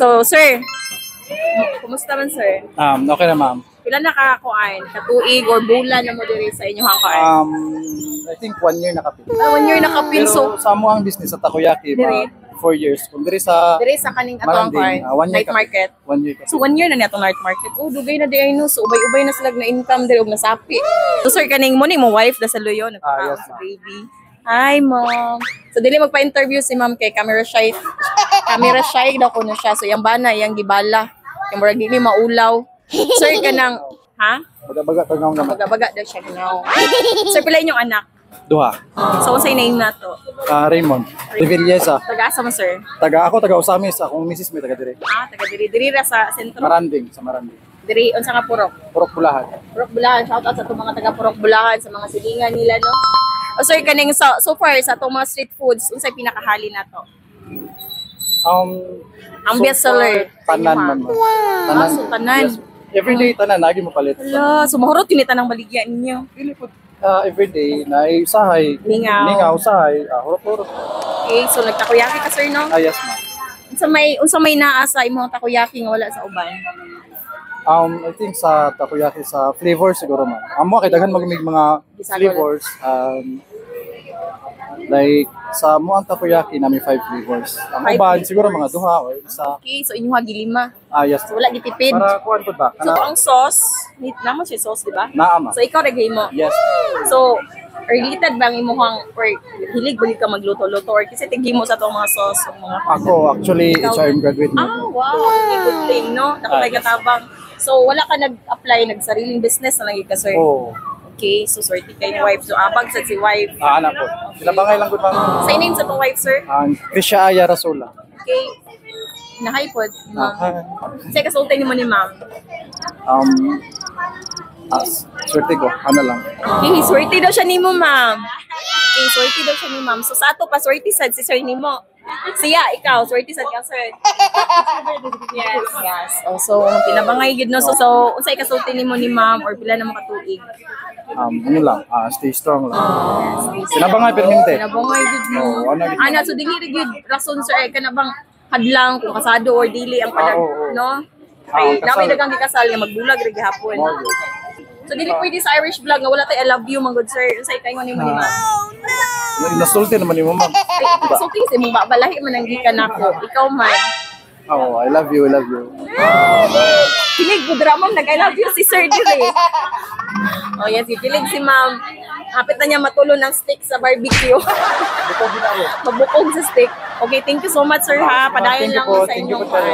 So, sir, kumusta man, sir? Okay na, ma'am. Pila nakakuan? Katuig or bulan na mo diri sa inyong kuan? I think 1 year nakapin. 1 year nakapin. Pero sa mo ang business sa takoyaki, Dire? 4 years. Kung diri sa Kaning atong kuan, night market. 1 year. So 1 year na niya itong night market. Oh, dugay na di ay no. So ubay-ubay na sila na income diri og nasapi. So sir, kaning mo ni mo wife da sa Luyo, nagpakaon yes, sa baby. Hi, mom. So dili magpa-interview si ma'am kay camera shy. Camera shy daw ko na siya. So yang bana, yang gibala. Yung murag dili maulaw. Sir, kanang ha? Baga-baga tanaw naman. Baga-baga daw siya ginaw. Sir, pila inyong anak? Duha. So unsay name na to? Raymond. Revillesa. Taga-asa mo, sir? Taga Usamis. Akong misis may taga dire. Taga diri ra sa sentro. Maranding, sa Maranding. Diri unsa nga purok? Purok Bulahan. Purok Bulahan. Shout out sa itong mga taga Purok Bulahan, sa mga silingan nila, no? O sir, kaning so far sa itong mga street foods, unsay pinakahali na to? Ang best seller. Tanan man. Tanan. So, tanan. Yes. Everyday tanan lagi mo palit. Hala, so mahurot yun itanang baligyan ninyo. Dili po everyday na usahay. Lingaw. Usahay. Hurot-hurot. Okay, so nagtakoyaki ka, sir, no? Yes, ma'am. Unsa may naa sa imong takoyaki nga wala sa uban? I think sa takoyaki sa flavors siguro man. Amo kay daghan magmig mga flavors. Like sa mo ang takoyaki na may 5 flavors. Ang uban siguro mga duha or isa. Okay, so inyong hagi 5. Yes. So wala gitipid. Para kuan pud ba? So ang sauce, namo siya sauce, di ba? Naa ma. So ikaw regay mo. Yes. So related bang imuhang or hilig ba ka magluto-luto or kasi tigimo sa tong mga sauce o mga Ako actually HRM graduate na. wow. Okay, good thing, no? Nakapay katabang. So wala ka nag-apply nagsariling business na lagi ka, sir? Oo. Okay, so swerte kay ni wife. So abag sa si wife. Anak po. Sila bangay lang gud ma'am. Say name sa tong wife, sir? Krisha Aya Rasola. Okay. Nahay pod, ma'am. Say kasulti nimo ni ma'am. Swerte ko, ano lang. Okay, swerte daw siya nimo, ma'am. Okay, swerte daw siya ni ma'am. So sa ato pa swerte sad si sir nimo. Siya, ikaw, swerte sad ka, sir. Yes, yes. Oh, so pinabangay gid no. So unsay kasulti nimo ni ma'am or pila na mo katuig? Ano lang, stay strong lang. Sinabangay permente. Pinabangay gid mo. Ana, so dili gid rason sir ay kana bang hadlang kung kasado or dili ang padag, no? Ay, namin dagang gikasal nga magbulag ra gihapon. So dili pwede sa Irish vlog nga wala tay I love you man good sir. Unsay kaingon nimo ni ma'am? Nasulti naman ni mo ma'am. So tingin mo ba balahi man ang gikan nako. Ikaw man. Oh, I love you, I love you. Kilig ko drama nag I love you si Sir dire. Oh yes, kilig si ma'am. Hapit na niya matulo ng steak sa barbecue. Magbukog sa steak. Okay, thank you so much sir ha. Padayon lang sa inyong part.